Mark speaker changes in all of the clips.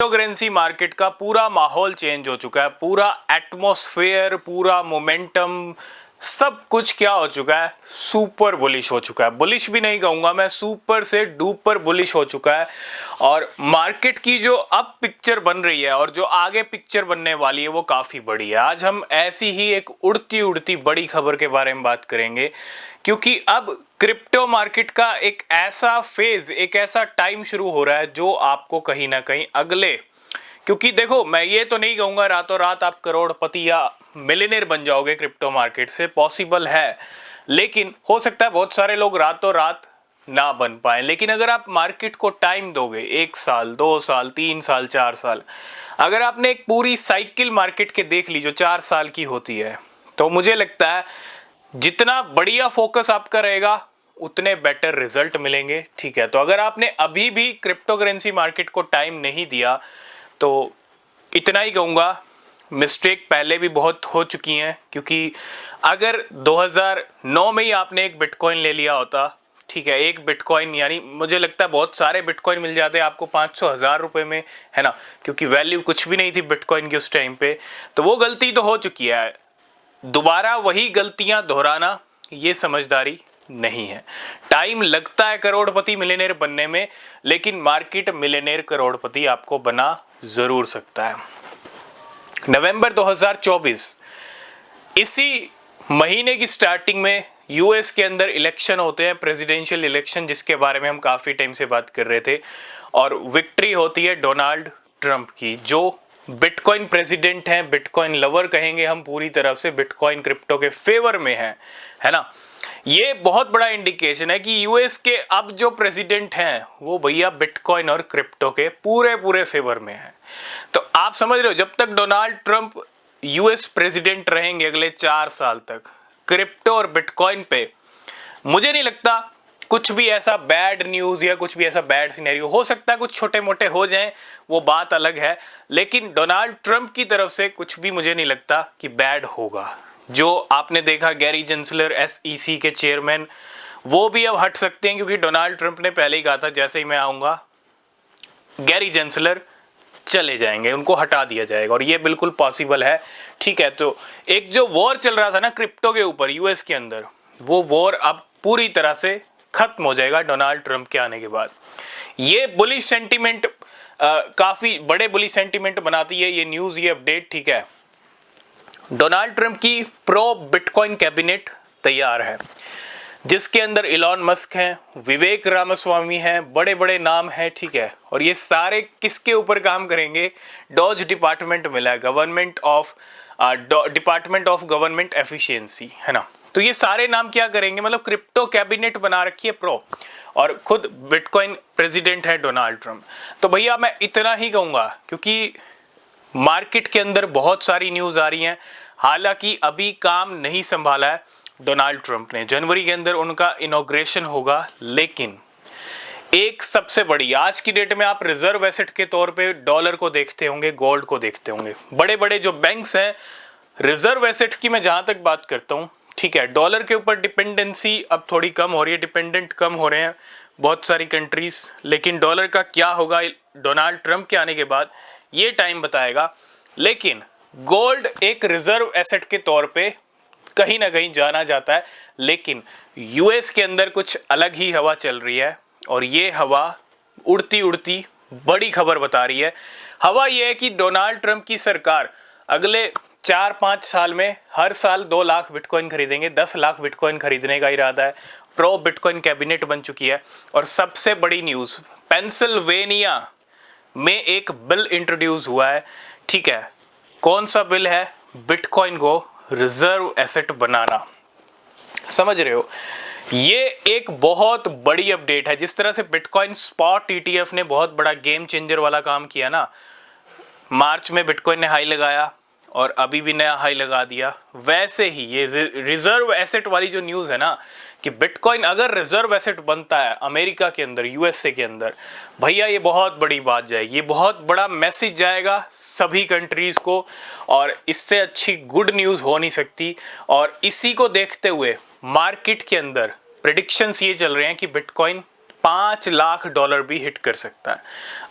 Speaker 1: Cryptocurrency market का पूरा माहौल चेंज हो चुका है, पूरा एटमॉस्फेयर, पूरा मोमेंटम, सब कुछ क्या हो चुका है, सुपर बुलिश हो चुका है। बुलिश भी नहीं कहूंगा मैं, सुपर से डुपर बुलिश हो चुका है। और मार्केट की जो अब पिक्चर बन रही है और जो आगे पिक्चर बनने वाली है वो काफी बड़ी है। आज हम ऐसी ही एक उड़ती उड़ती बड़ी खबर के बारे में बात करेंगे, क्योंकि अब क्रिप्टो मार्केट का एक ऐसा फेज, एक ऐसा टाइम शुरू हो रहा है जो आपको कहीं ना कहीं अगले, क्योंकि देखो मैं ये तो नहीं कहूंगा रातों रात आप करोड़पति या मिलियनेयर बन जाओगे क्रिप्टो मार्केट से, पॉसिबल है, लेकिन हो सकता है बहुत सारे लोग रातों रात ना बन पाए। लेकिन अगर आप मार्केट को टाइम दोगे, 1 साल, 2 साल, 3 साल, 4 साल, अगर आपने एक पूरी साइकिल मार्केट के देख ली जो 4 साल की होती है, तो मुझे लगता है जितना बढ़िया फोकस आपका रहेगा उतने बेटर रिजल्ट मिलेंगे। ठीक है, तो अगर आपने अभी भी क्रिप्टो करेंसी मार्केट को टाइम नहीं दिया तो इतना ही कहूंगा, मिस्टेक पहले भी बहुत हो चुकी हैं। क्योंकि अगर 2009 में ही आपने एक बिटकॉइन ले लिया होता, ठीक है, एक बिटकॉइन, यानी मुझे लगता है बहुत सारे बिटकॉइन मिल जाते हैं आपको 500,000 रुपए में, है ना, क्योंकि वैल्यू कुछ भी नहीं थी बिटकॉइन की उस टाइम पे। तो वो गलती तो हो चुकी है, दोबारा वही गलतियां दोहराना ये समझदारी नहीं है। टाइम लगता है करोड़पति मिलियनेयर बनने में, लेकिन मार्केट मिलियनेयर करोड़पति आपको बना जरूर सकता है। नवंबर 2024 इसी महीने की स्टार्टिंग में यूएस के अंदर इलेक्शन होते हैं, प्रेसिडेंशियल इलेक्शन, जिसके बारे में हम काफी टाइम से बात कर रहे थे। और विक्ट्री होती है डोनाल्ड ट्रंप की, जो बिटकॉइन प्रेसिडेंट हैं, बिटकॉइन लवर कहेंगे हम पूरी तरह से, बिटकॉइन क्रिप्टो के फेवर में है ना। ये बहुत बड़ा इंडिकेशन है कि यूएस के अब जो प्रेसिडेंट हैं वो भैया बिटकॉइन और क्रिप्टो के पूरे पूरे फेवर में हैं। तो आप समझ रहे हो, जब तक डोनाल्ड ट्रंप यूएस प्रेसिडेंट रहेंगे अगले 4 साल तक, क्रिप्टो और बिटकॉइन पे मुझे नहीं लगता कुछ भी ऐसा बैड न्यूज या कुछ भी ऐसा बैड सिनेरियो हो सकता है। कुछ छोटे मोटे हो जाएं वो बात अलग है, लेकिन डोनाल्ड ट्रंप की तरफ से कुछ भी मुझे नहीं लगता कि बैड होगा। जो आपने देखा गैरी जेंसलर एसईसी के चेयरमैन, वो भी अब हट सकते हैं, क्योंकि डोनाल्ड ट्रंप ने पहले ही कहा था जैसे ही मैं आऊंगा गैरी जेंसलर चले जाएंगे, उनको हटा दिया जाएगा, और ये बिल्कुल पॉसिबल है। ठीक है, तो एक जो वॉर चल रहा था ना क्रिप्टो के ऊपर यूएस के अंदर, वो वॉर अब पूरी तरह से खत्म हो जाएगा डोनाल्ड ट्रंप के आने के बाद। ये बुलिश सेंटीमेंट काफी बड़े बुलिश सेंटीमेंट बनाती है ये न्यूज, ये अपडेट। ठीक है, डोनाल्ड ट्रंप की प्रो बिटकॉइन कैबिनेट तैयार है, जिसके अंदर इलॉन मस्क हैं, विवेक रामास्वामी हैं, बड़े बड़े नाम हैं। ठीक है, और ये सारे किसके ऊपर काम करेंगे? डॉज डिपार्टमेंट मिला है, डिपार्टमेंट ऑफ गवर्नमेंट एफिशिएंसी, है ना। तो ये सारे नाम क्या करेंगे, मतलब क्रिप्टो कैबिनेट बना रखी है प्रो, और खुद बिटकॉइन प्रेसिडेंट है डोनाल्ड ट्रंप। तो भैया मैं इतना ही कहूंगा, क्योंकि मार्केट के अंदर बहुत सारी न्यूज आ रही हैं। हालांकि अभी काम नहीं संभाला है डोनाल्ड ट्रंप ने, जनवरी के अंदर उनका इनॉग्रेशन होगा, लेकिन एक सबसे बड़ी आज की डेट में आप रिजर्व एसेट के तौर पे डॉलर को देखते होंगे, गोल्ड को देखते होंगे। बड़े बड़े जो बैंक्स हैं, रिजर्व एसेट्स की मैं जहां तक बात करता हूं, ठीक है, डॉलर के ऊपर डिपेंडेंसी अब थोड़ी कम हो रही है, डिपेंडेंट कम हो रहे हैं बहुत सारी कंट्रीज। लेकिन डॉलर का क्या होगा डोनाल्ड ट्रंप के आने के बाद, ये टाइम बताएगा। लेकिन गोल्ड एक रिजर्व एसेट के तौर पे कहीं ना कहीं जाना जाता है, लेकिन यूएस के अंदर कुछ अलग ही हवा चल रही है, और ये हवा उड़ती उड़ती बड़ी खबर बता रही है। हवा ये है कि डोनाल्ड ट्रंप की सरकार अगले 4-5 साल में हर साल 2 लाख बिटकॉइन खरीदेंगे, 10 लाख बिटकॉइन खरीदने का इरादा है। प्रो बिटकॉइन कैबिनेट बन चुकी है। और सबसे बड़ी न्यूज, पेंसिल्वेनिया में एक बिल इंट्रोड्यूस हुआ है। ठीक है, कौन सा बिल है? बिटकॉइन को रिजर्व एसेट बनाना। समझ रहे हो, ये एक बहुत बड़ी अपडेट है। जिस तरह से बिटकॉइन स्पॉट ईटीएफ ने बहुत बड़ा गेम चेंजर वाला काम किया ना, मार्च में बिटकॉइन ने हाई लगाया और अभी भी नया हाई लगा दिया, वैसे ही ये रिजर्व एसेट वाली जो न्यूज़ है ना, कि बिटकॉइन अगर रिजर्व एसेट बनता है अमेरिका के अंदर, यूएसए के अंदर, भैया ये बहुत बड़ी बात जाएगी, ये बहुत बड़ा मैसेज जाएगा सभी कंट्रीज़ को, और इससे अच्छी गुड न्यूज़ हो नहीं सकती। और इसी को देखते हुए मार्केट के अंदर प्रेडिक्शंस ये चल रहे हैं कि बिटकॉइन $5 लाख भी हिट कर सकता है।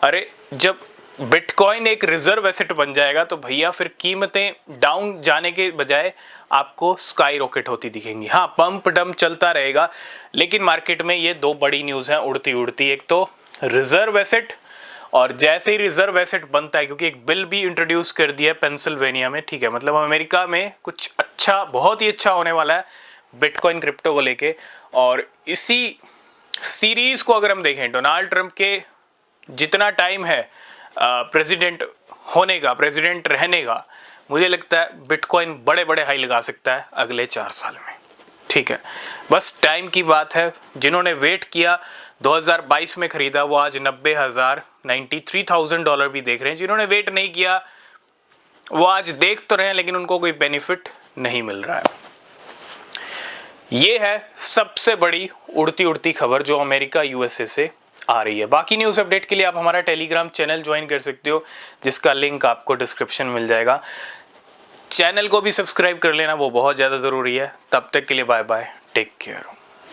Speaker 1: अरे जब बिटकॉइन एक रिजर्व एसेट बन जाएगा तो भैया फिर कीमतें डाउन जाने के बजाय आपको स्काई रॉकेट होती दिखेंगी। हाँ, पंप डंप चलता रहेगा, लेकिन मार्केट में ये दो बड़ी न्यूज़ हैं उड़ती उड़ती। एक तो रिजर्व एसेट, और जैसे ही रिजर्व एसेट बनता है, क्योंकि एक बिल भी इंट्रोड्यूस कर दिया है पेंसिल्वेनिया में, ठीक है, मतलब अमेरिका में कुछ अच्छा, बहुत ही अच्छा होने वाला है बिटकॉइन क्रिप्टो को लेके। और इसी सीरीज को अगर हम देखें, डोनाल्ड ट्रंप के जितना टाइम है प्रेसिडेंट होने का, प्रेसिडेंट रहने का, मुझे लगता है बिटकॉइन बड़े बड़े हाई लगा सकता है अगले 4 साल में, ठीक है। बस टाइम की बात है। जिन्होंने वेट किया 2022 में खरीदा, वो आज $93,000 भी देख रहे हैं। जिन्होंने वेट नहीं किया वो आज देख तो रहे हैं, लेकिन उनको कोई बेनिफिट नहीं मिल रहा है। ये है सबसे बड़ी उड़ती उड़ती खबर जो अमेरिका यूएसए से आ रही है। बाकी न्यूज़ अपडेट के लिए आप हमारा टेलीग्राम चैनल ज्वाइन कर सकते हो, जिसका लिंक आपको डिस्क्रिप्शन मिल जाएगा। चैनल को भी सब्सक्राइब कर लेना, वो बहुत ज़्यादा ज़रूरी है। तब तक के लिए बाय बाय, टेक केयर।